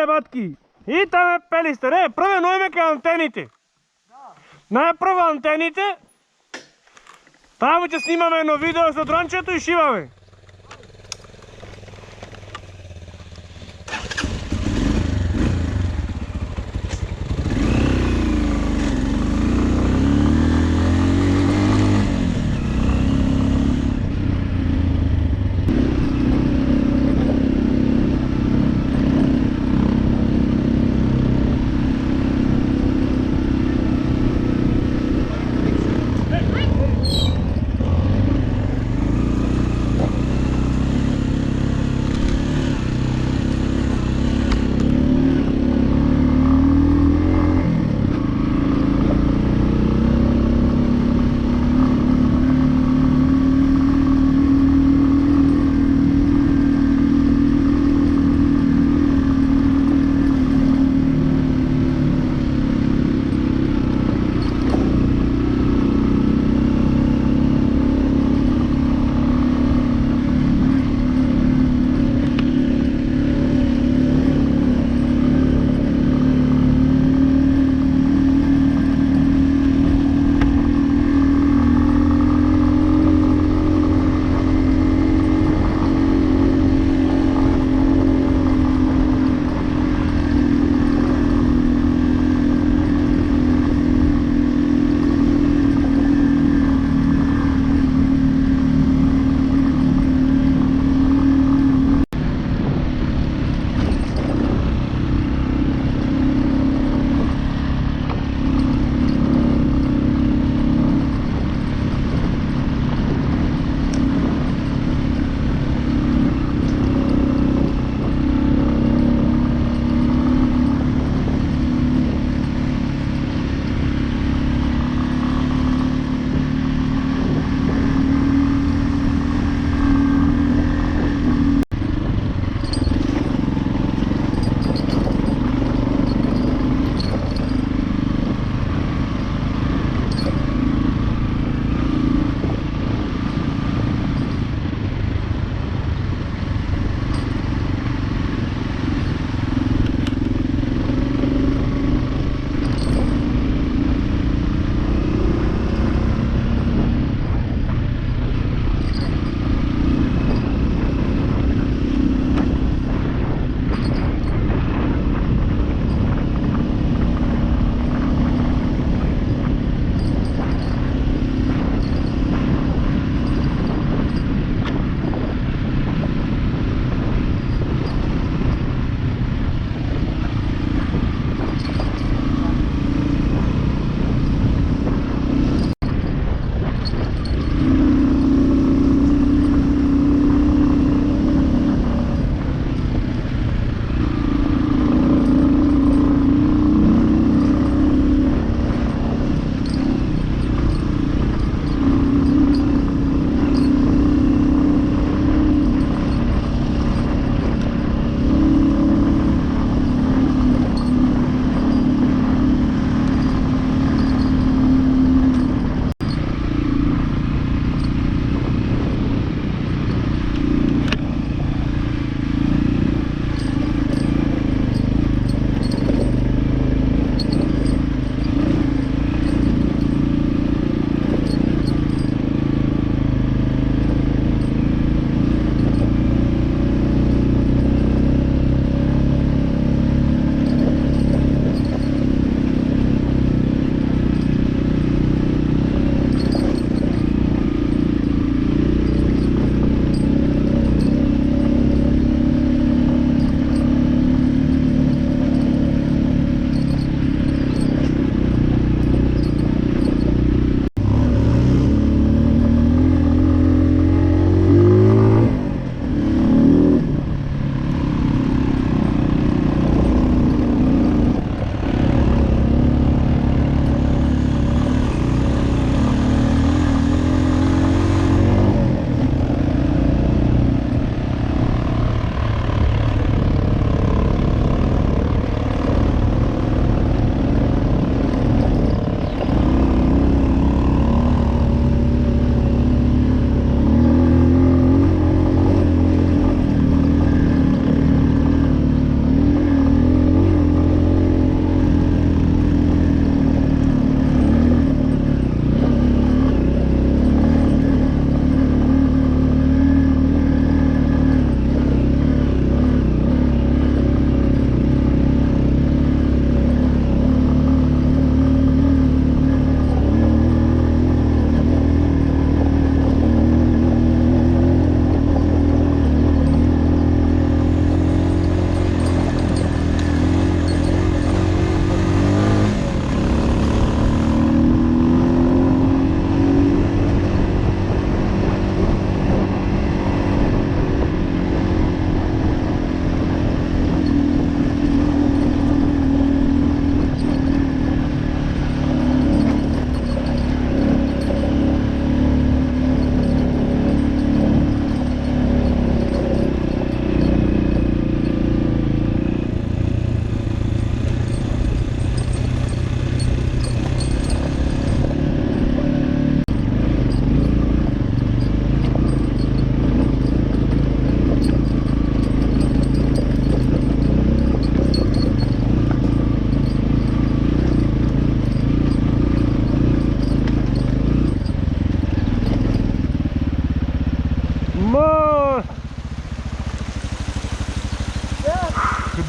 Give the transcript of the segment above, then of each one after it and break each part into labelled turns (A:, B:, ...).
A: Batki, i tamo peliste, ne, prve nojmeke antenite. Najprvo antenite, tamo će snimame jedno video za drončetu i šivame.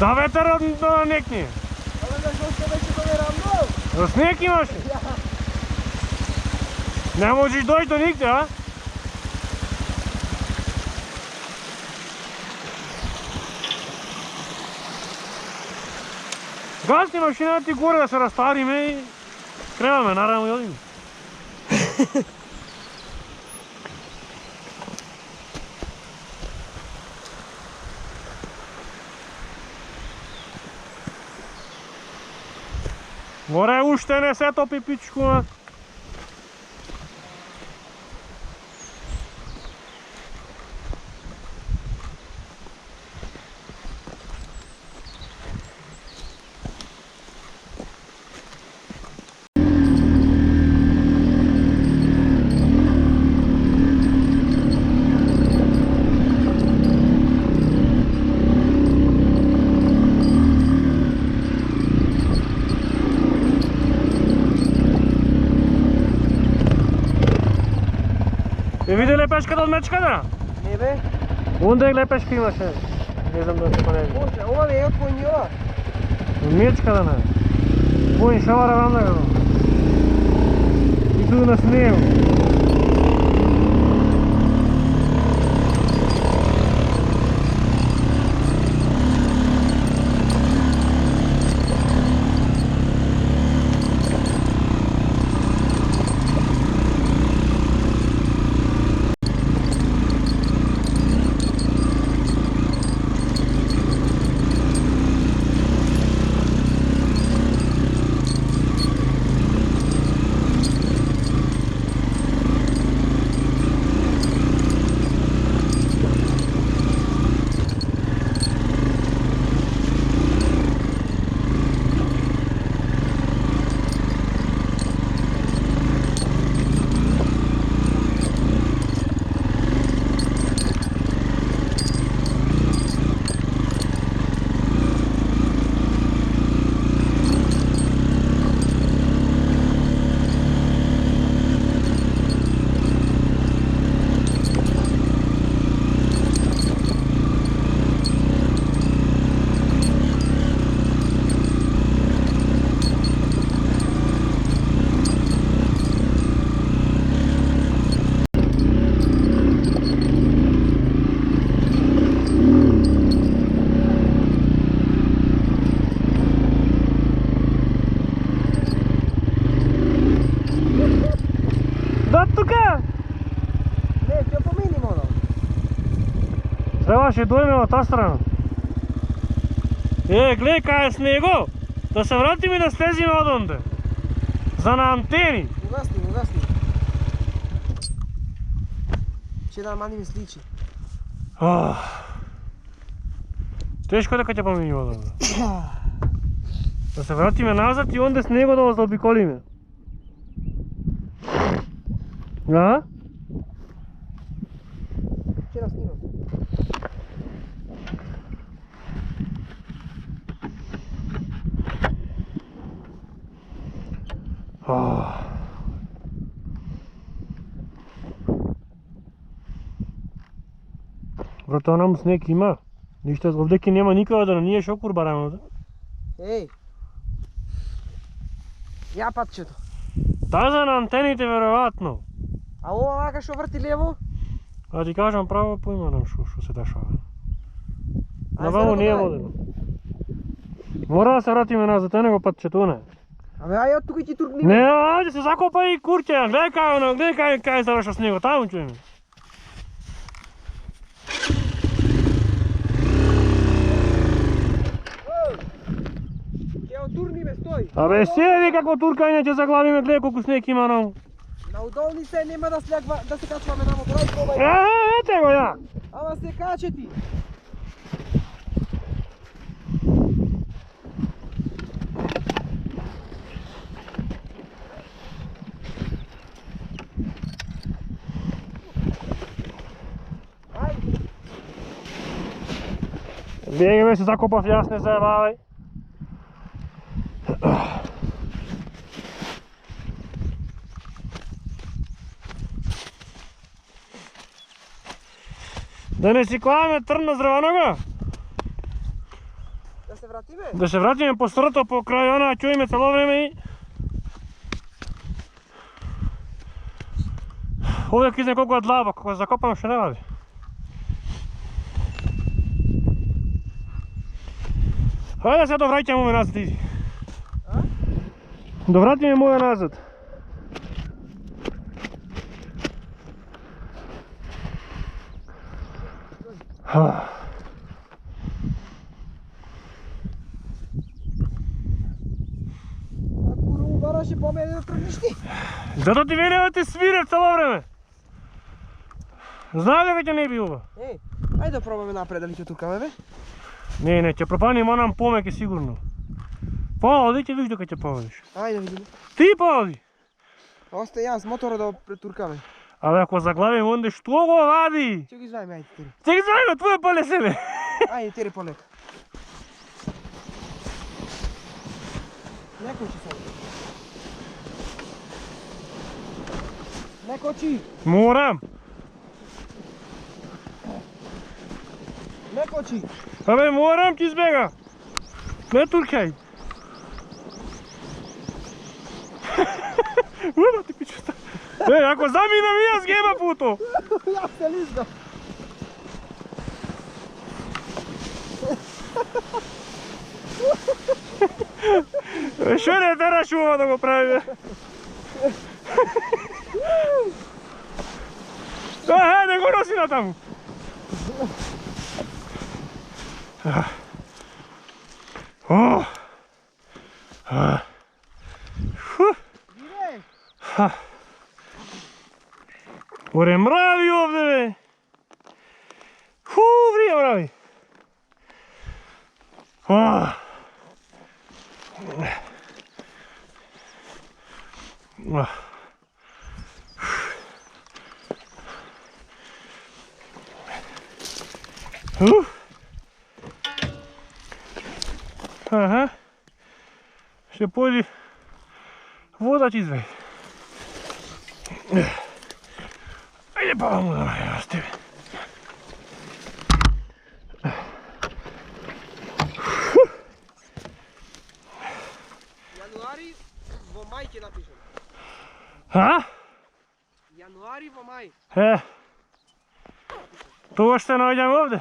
A: Да ветер да некне.
B: Але защо ще беше толерантно?
A: Снег имаше. Не можеш дойти до никде, а? Гасни машината ти горе да се разтариме и креваме, наравно и одим. Море уште не се топи пичко. Види лепешката от мечката?
B: Не бе.
A: Онде лепешка имаше. Не знам да се понеже.
B: Може, ова не е от конјова.
A: От мечката не. Поин шавара вам да го. И туди на снег. Трябваше да дойме от тази страна. Гледай кај е снего. Да се вратим и да слезиме одонде. За на антени.
B: Угасни. Ще да мани ми сличи.
A: Тешко дека ќе помини одонде. Да се вратиме назад и онде снего да го заобиколиме. А?
B: Ще да снимам.
A: Брато, нам снег има. Ништо, овдеки нема никога да не е шокур бараното.
B: Еј! Ја патчето.
A: Таза на антените веројатно.
B: А ова вака што врти лево?
A: А ти кажам право, поима нам што се дешава. Навамо не е водено. Мора да се вратиме назад, а не го патчето, не.
B: Абе, ај од тука ќе туркни.
A: Не, ајде се закопа и курќа. Гледај кај завршува снего, таму чуеме.
B: Ќе отурни ме, стој.
A: Абе, седи како туркање ќе заглавиме, гледај колку снег има нам.
B: Наудолни се нема да се качваме на мотора, пробај.
A: Ете го ја.
B: Ама се каче ти.
A: Бегаме се закопав, јас не заебавај. Да не си клаваме трн на здраванога?
B: Da se vratime?
A: Da se vratime po stroto, po kraju ona, čuje me celo vreme i... Ovdje kizne koliko je dlava, kako zakopam še ne radi. Hajde se dovraćam ove nazad, idi. Dovrati me moja nazad.
B: Kurvu, moraš i po mene da trgniš ti.
A: Zato ti velim da ti svirem celo vreme. Znao da će ne bi ovo.
B: Ej, ajde da probаме napred, da li će turkame be?
A: Ne, će propanim onam pomeke sigurno. Povodi će viš dok će povodiš.
B: Ajde vidimo.
A: Ti povodi.
B: Ostaje ja s motora da preturkame.
A: Ali ako zaglavim onda što go vadi?
B: Čekaj, izvaj me, ajde tiri.
A: Čekaj zvajme, tvoje polje sebe.
B: Ajde, tiri poleka. Ne koči sad. Ne koči.
A: Moram.
B: Ne koči.
A: Абе, moram ti izbjega. Ne turkaj. Uda ti piću sta. Ako zaminem ja zgema puto.
B: Ja se lizga.
A: Što ne teraš ova da go pravi? Ne go nosi na tamo. Ore mravi ovdje be. Vrije mravi. Aha. Ще поди вода ти извей. Ajde pa vam da ostavi.
B: Januari, во мај ќе напишем.
A: A?
B: Januari, во мај.
A: To što nađem ovdje?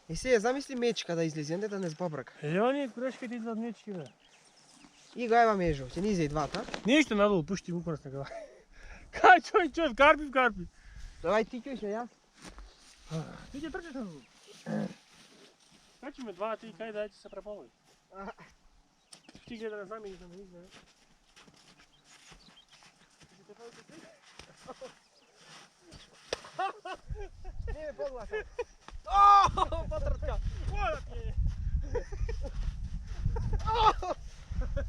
B: И сега замисли мечка да излезе, не да не збабрака.
A: Они грешките идват мечки бе.
B: И го ева межу, ќе низе и двата.
A: Нищо надолу, пушти му пръст на глава. Кай чой, карпи.
B: Давај ти ќе ја.
A: Ти ќе трчаш надолу. Качи ме два, ти кай дайте се препалай. Ти гледа да знам и да ме изне.
B: Не ме погласа. О, потртка.
A: Вода ти е.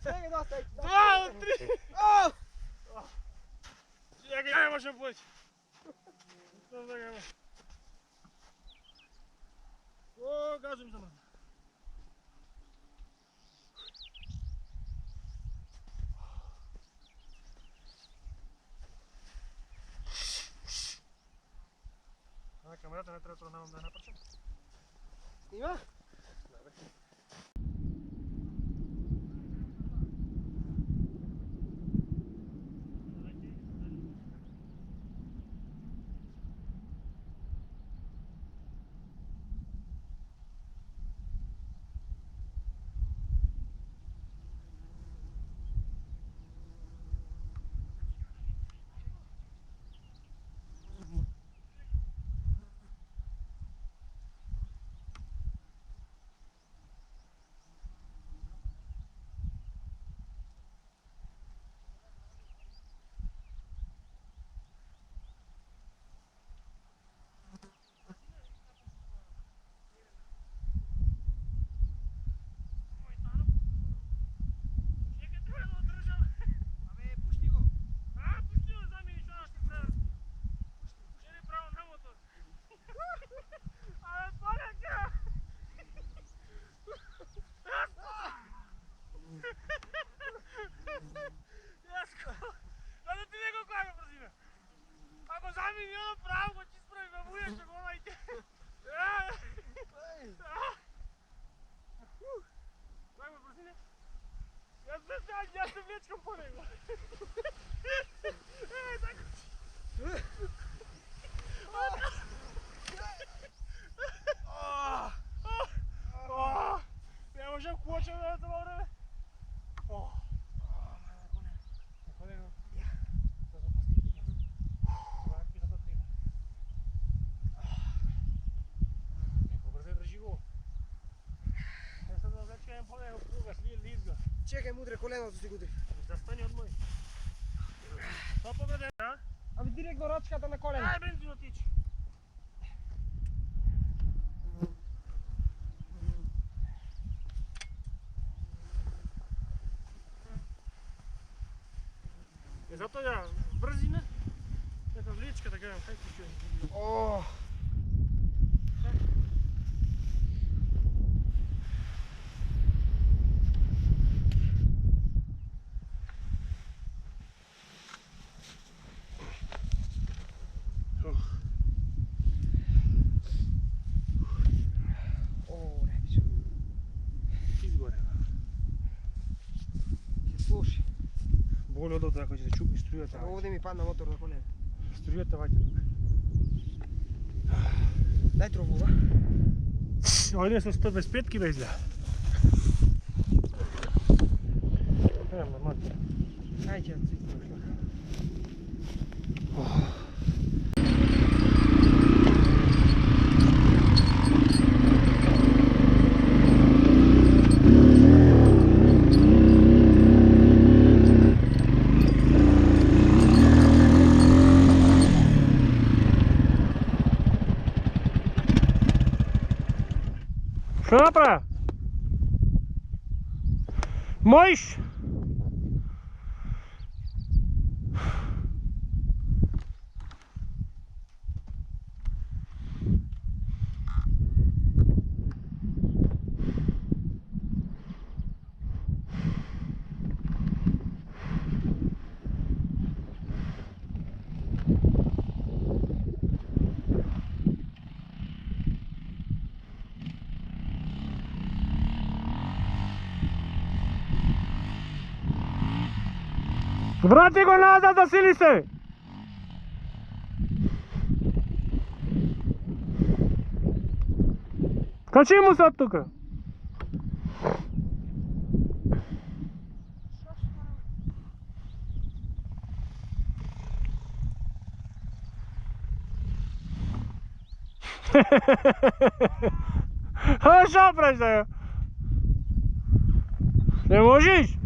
B: Чекай, доста.
A: 2, 3. Чекай, не може бути. О, газом за мене. Камерата не трябва да я напречем.
B: Снима?
A: ja sam vlečkom po nego. Tako ci. Ne možem kuočati na to vreme.
B: Čekaj, mudre, koleното си гудри.
A: Застани от мой. Това поведе, а?
B: Ами директно ръчката на колено.
A: Ай, бензин отичи. Зато я бързина. Ето вличка, така, как ти чуем.
B: О! Слушай,
A: Боли от ако ще чупи струята.
B: овде ми падна мотор на колено.
A: Струята ваќа тук.
B: Дай тровува.
A: Овде со 125 бе изгледа. Еме, мати.
B: Ајде, ќе цвикнеш.
A: Що направя? Можеш? Врати го назад, да сили се! Качи му се от тука! А шо правиш да? Не можеш?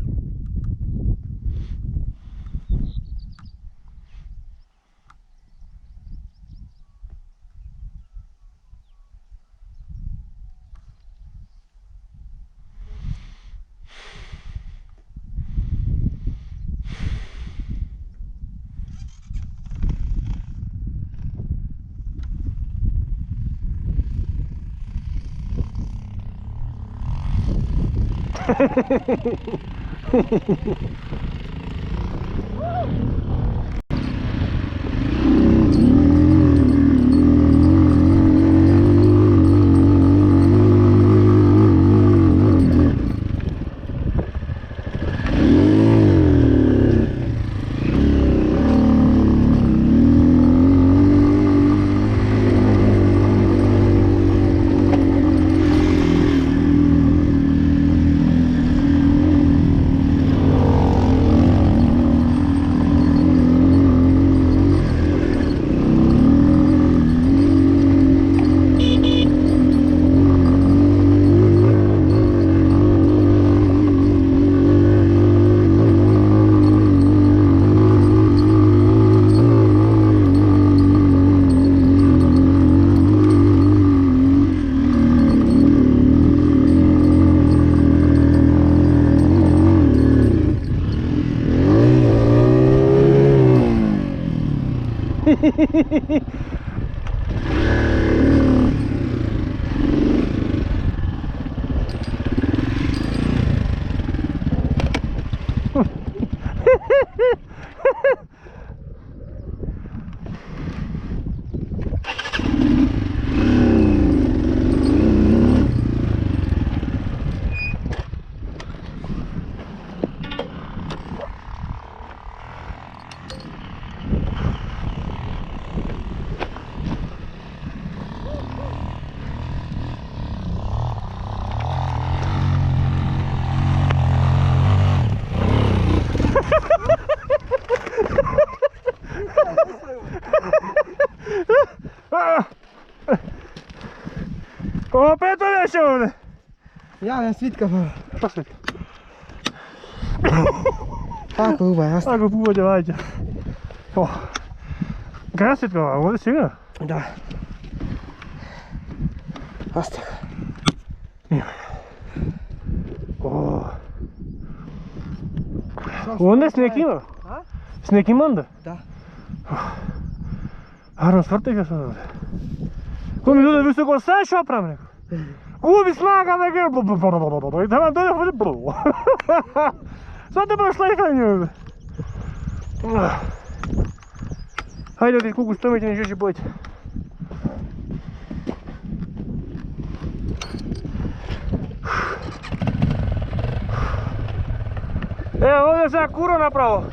B: Javljam Svitka pa.
A: Šta Svit?
B: Tako ubaj, osta.
A: Tako puđe vađa. Kaj Svitka, ovdje si ga?
B: Da. Osta.
A: Onda je snijeg ima?
B: A?
A: Snijeg ima onda?
B: Da.
A: Arno, svrti ga sad ovdje. Ko mi dođe visoko, sve šopram neko. Gubi snaga neke. I da vam dođe ovdje brvo. Sad te baš lehanje ovdje. Hajde ti kuku stomiti, nećeš i bojiti. Evo ovdje sam kuro napravo.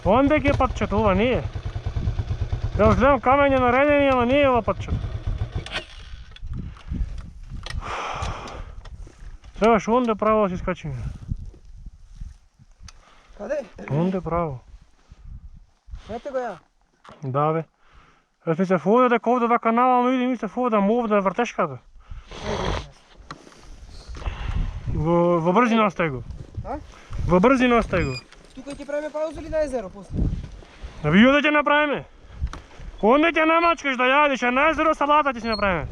A: Onda je patčat, ova nije. Evo gledam kamenje naredeni, ali nije ova patčat. Trebaš onda pravo si skačim.
B: Kade?
A: Onda pravo.
B: Ete ga ja.
A: Da bе. Jaz mi se fuje da ovdje dva kanala vidim, mi se fuje da mu ovdje vrteš kada. V brzi nastaje go.
B: A?
A: V brzi nastaje go.
B: Tukaj ti pravime pauzu ili na jezero poslije?
A: Vi ovdje će napravime. Onda će namačkaš da jadiš, a na jezero salata će si napravime.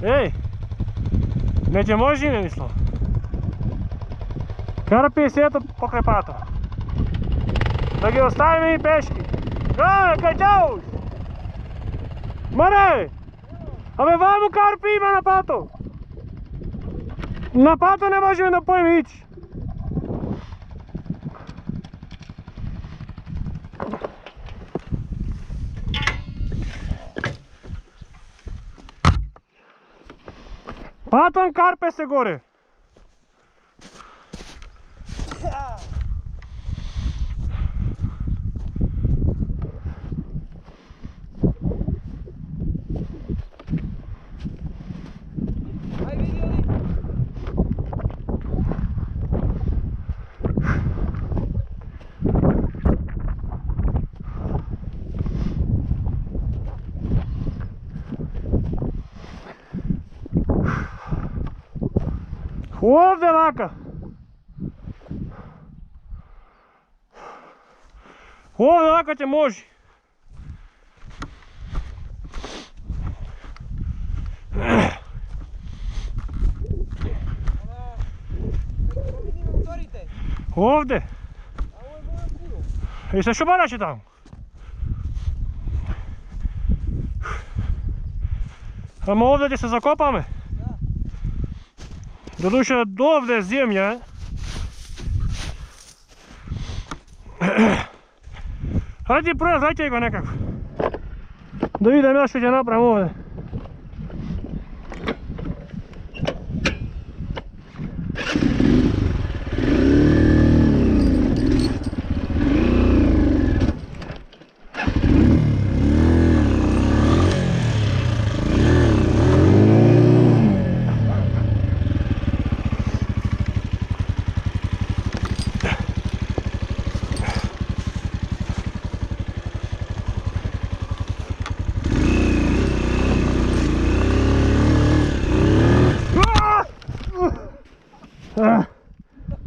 A: Ej, neće možine mislim. Karpi je sjeto pokrepato. Da ga ostavimo i peški. Kaj čauš? Mare! Ave vamo karpi ima na pato. Na pato ne možemo da pojem ići. Patom karpe se gore.
B: Aj vidi oni.
A: Ovdje laka. Ovdje ovako te može. Ovdje.
B: A ovo je moja kulo.
A: I se šubarače tamo. Samo ovdje gdje se zakopame.
B: Da.
A: Doduše do ovdje je zemlja. Hajde ti prvo zaćaj ga nekako. Da vidim ja što će napravim ovdje.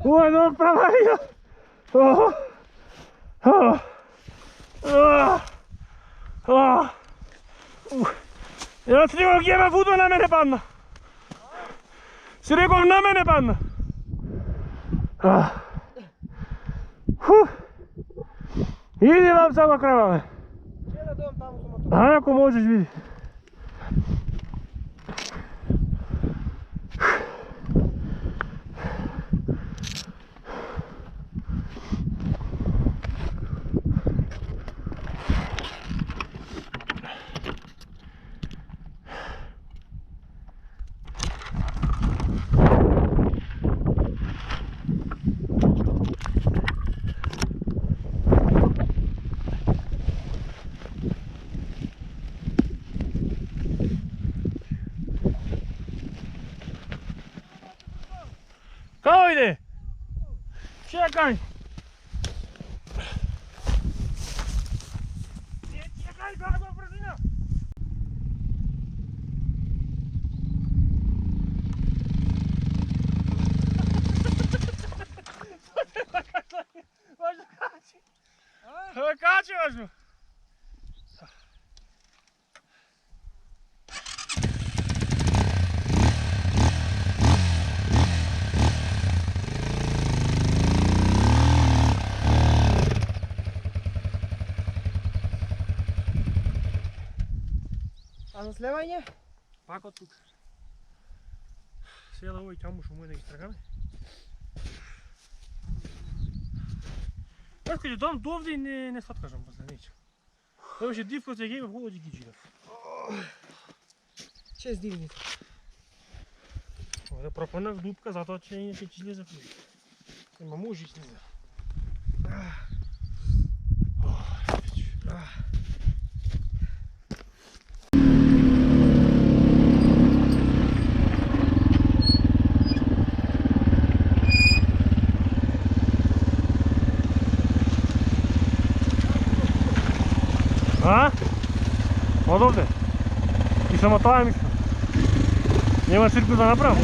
A: Ovo je dobro pravario. Ja si rekao gdje ima vudo na mene padna. Si rekao na mene padna. Idi vam samo krvave.
B: Cijela dom tamo su motor.
A: Aj ako možeš vidi. Kao ide? Čekaj! Čekaj, kakva brzina! Možda kači! Kači možda!
B: A za slevanje?
A: Pako tuк. Сега ovo i tamo što mu da istragame. Znaš kad je dom do ovdje ne slatkažam posle neću. Ovo še divko se gejme holo giđira.
B: Čest divnica.
A: Ovo je propanak dupka zato će inače će izleze pljuš. Ima muži izleze. A? Od ovdje? I samo to je mislim. Nema cirkus da napravim?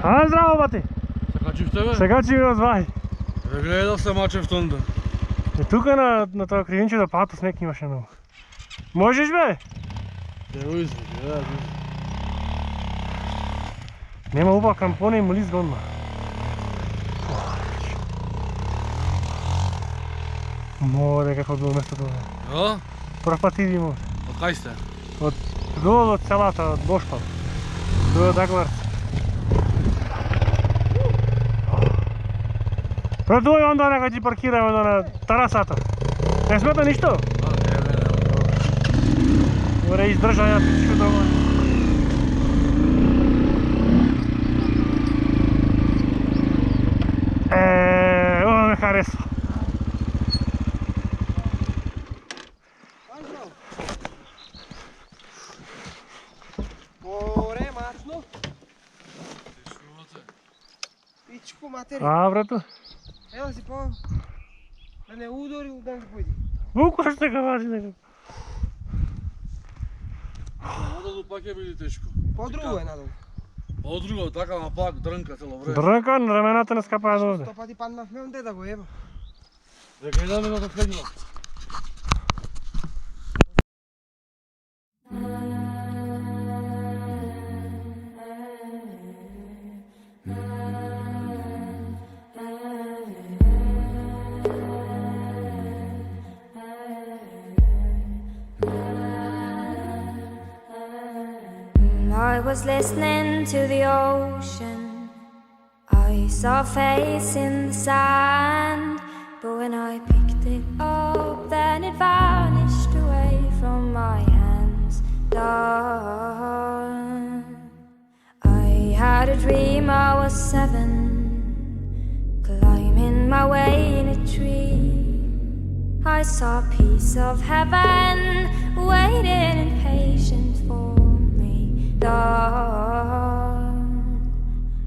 A: A, zdravo bati!
C: Se kači v tebe?
A: Сега че ми развай.
C: Гледал се мачев тонда.
A: И тук на това кривинче да пато снег имаше много. Можеш бе?
C: Те го извади, да, го извади.
A: Нема уба кампона и моли сгодна. Море, какво било место това.
C: Ja?
A: Пръв път идемо.
C: Od kaj ste?
A: От долу от селата, от Бошпал. До Дагвар. Продуй онда нека ти паркираме на терасата. Не смета нищо?
C: A, ne,
A: Добре, издржа ја всичко доволно. Ова ме харесва.
B: Anđeo. More, mačno. Pičku baterije.
A: Dobro tu.
B: Evo si pa, da ne udori, da ne pojdi.
A: Vukaš te ga važi nekako.
C: Nadolu pak je bili teško.
B: Po drugo je nadol.
C: Pa od drugo, takava pak drnka celo vreme.
A: Drnkan, ramenata ne skapaju ovdje.
B: To pa ti padna v meom deda go, evo.
C: Rekaj, da me na to flegila.
D: I was listening to the ocean. I saw a face in the sand, but when I picked it up, then it vanished away from my hands. Gone. I had a dream I was 7, climbing my way in a tree. I saw a piece of heaven waiting in patience for me.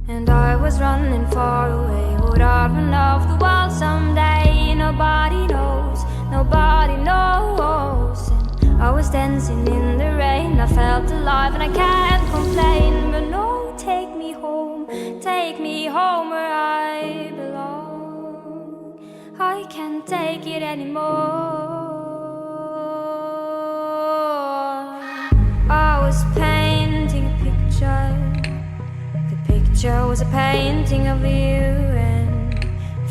D: And I was running far away. Would I run off the wall someday? Nobody knows, nobody knows. And I was dancing in the rain. I felt alive and I can't complain. But no, take me home where I belong. I can't take it anymore. I was painting a picture. The picture was a painting of you, and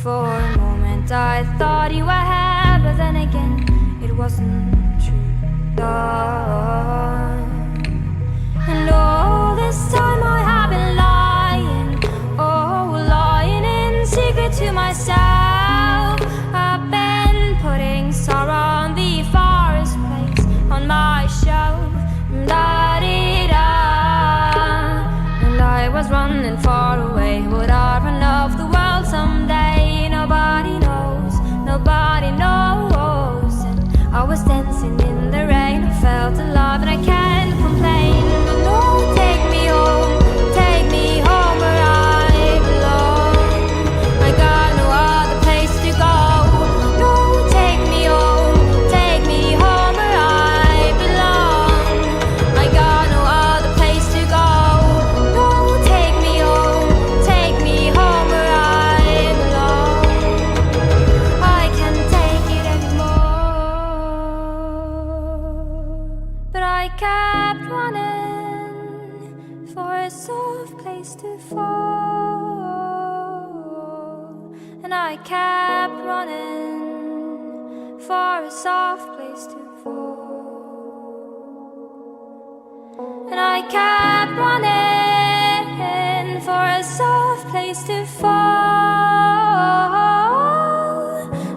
D: for a moment I thought you were here, but then again it wasn't true. And all this time I have been lying, lying in secret to myself. I've been putting sorrow on the forest place on my shelf. And I was running far away. Would I run off the world someday? Nobody knows, nobody knows. And I was dancing in the rain. I felt alive and I can't complain. But no, take me home where I belong. I got no other place to go. No, take me home where I belong. I got no other place to go. No, take me home where I belong. I can't take it anymore. But I kept running for a soft place to fall. And I kept running for a soft place to fall. And I kept running for a soft place to fall.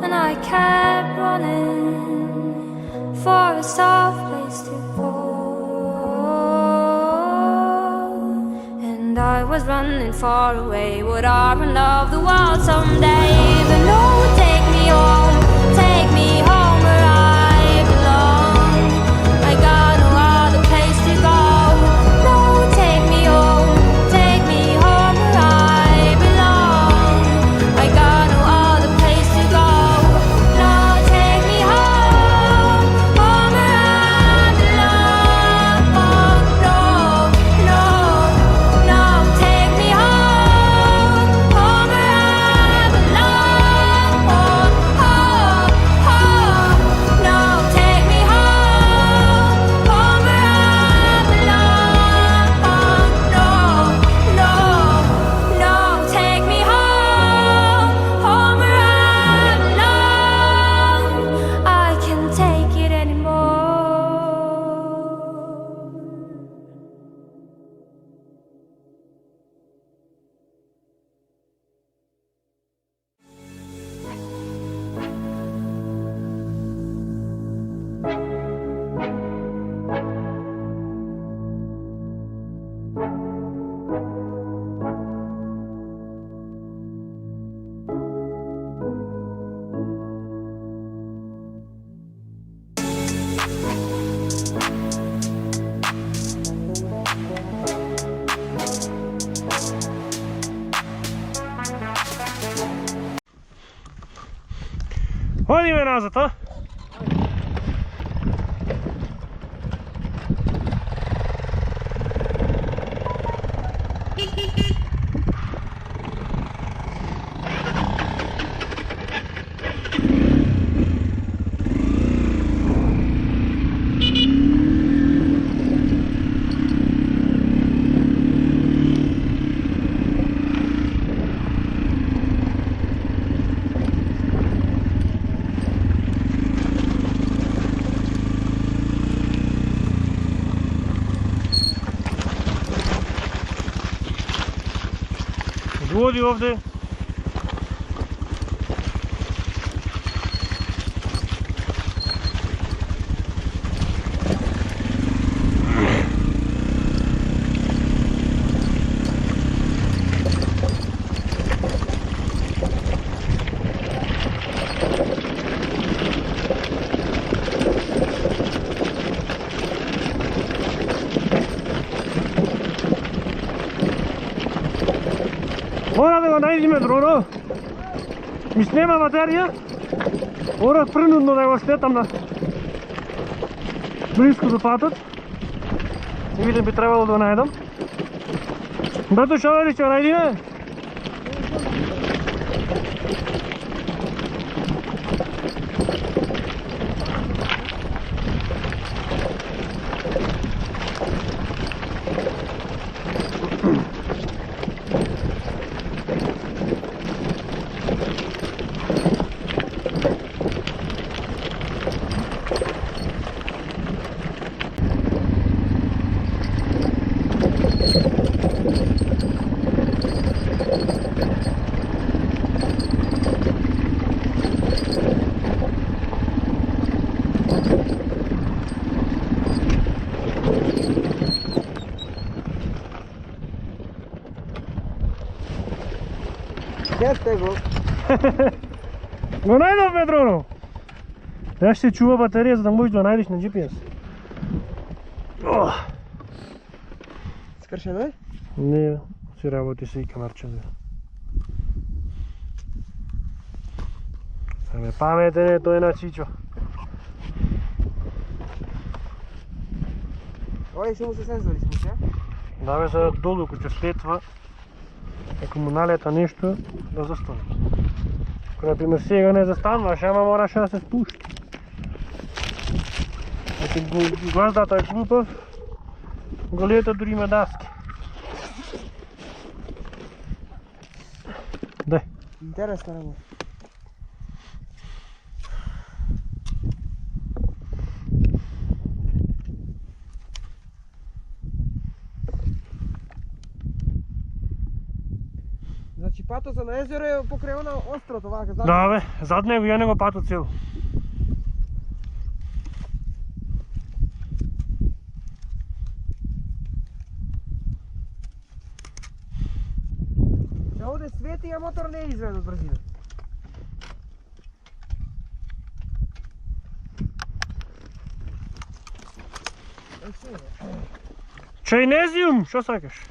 D: And I kept running for a soft place to fall. And I was running far away. Would I run off the world someday? But no, take me home where I belong. I got no other place to go. No, take me home where I belong. I got no other place to go. No, take me home where I belong. Oh, no, take me home where I belong.
A: Hodi me nazad, a? Vodi ovdje. Mora da ga najdime drona. Mi snema baterija. Mora prinudno da ga sletam na blisko do patat. I vidim bi trebalo da ga najdem. Brато Šoverića najdime.
B: Gdje ste go?
A: Го најдов бе дроно. Ја ще чува батерија за да можеш да најдеш на GPS.
B: Скршено е?
A: Не, си работи се и камерче. Аме паметен е тој на Чичо.
B: Ой, само се сензори сме, че?
A: Да бе се долу, кој ќе следва. Ако му налета нешто, да застане. Ако, например, сега не застанваш, ама мораше да се спушти. Ако гваздата е глупав, голијата дури има даски. Дај.
B: Интересна работа. Значи патот за на езеро е покрај она острото, вака зад.
A: Да бе, зад него ја него патот цел.
B: Се овде свети, а мотор не е изведен од брзина.
A: Чајнезиум, што сакаш?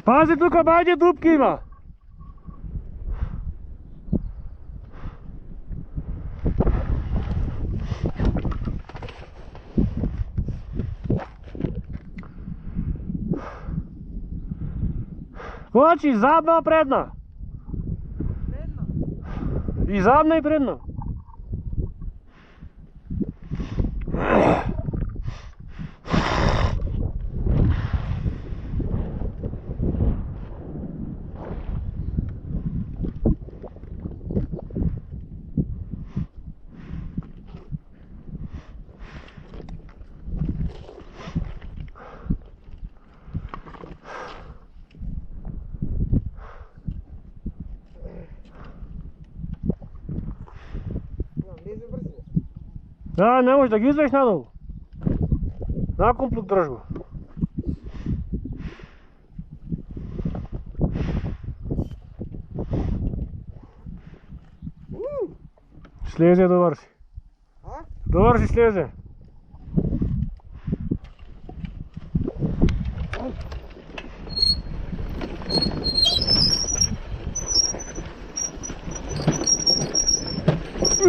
A: Пази, тука баѓе дупки има. Значи задна, предна.
B: Предна.
A: И задна и предна. Да, не можеш да ги извеш надолу. Накомплюк дръж го. Слезе, добър си. Добър си, слезе.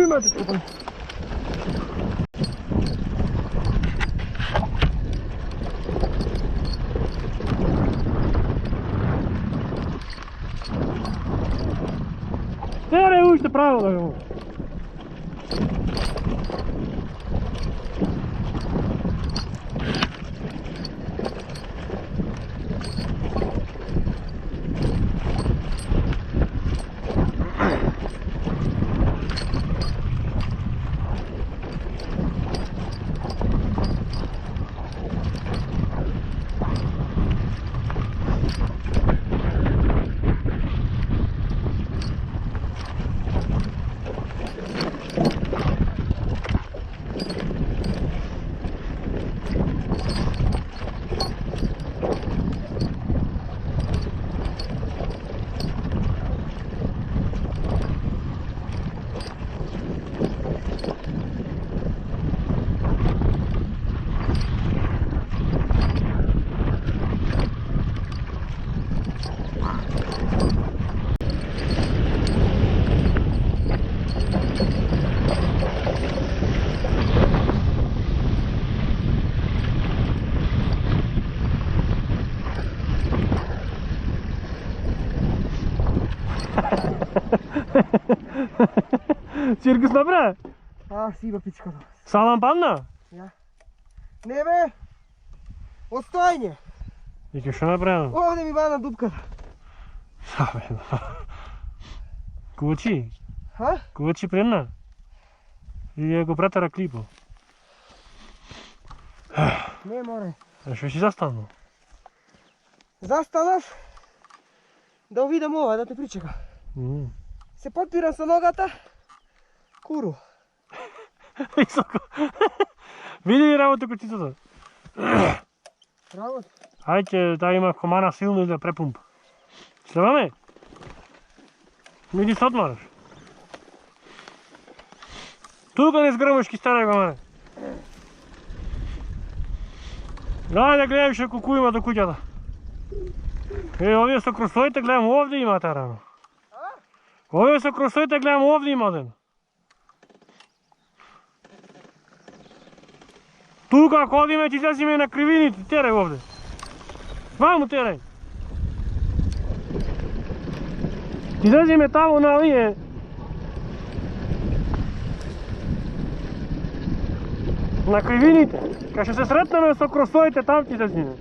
A: Имате това. Тере уште право да го. Циркус направи?
B: Си бе, пичката.
A: Салам падна?
B: Не бе! Отстойне!
A: И що направи?
B: Овде ми бана дупката.
A: Кучи?
B: А?
A: Кучи предна? Или го пратара клипо?
B: Не, море.
A: А що си застанал?
B: Застанав да видам ова, да те причека. Се подпирам со ногата. Куру.
A: Високо. Види ли работа кучицата?
B: Работа.
A: Хайде, да има комана силно и да препумпа. Следваме? Иди се отмараш. Тука не сгръмаш ки стане комане. Дай да гледам ще колко има до куќата. Овие со кросоите гледам овде има тарано. Овие со кросоите гледам овде има оден. Тука ако одиме ти излезиме на кривините, терај овде. Ваму терај. Ти излезиме таму на овие. На кривините. Кај ще се сретнеме со кросоите, там ти излезиме.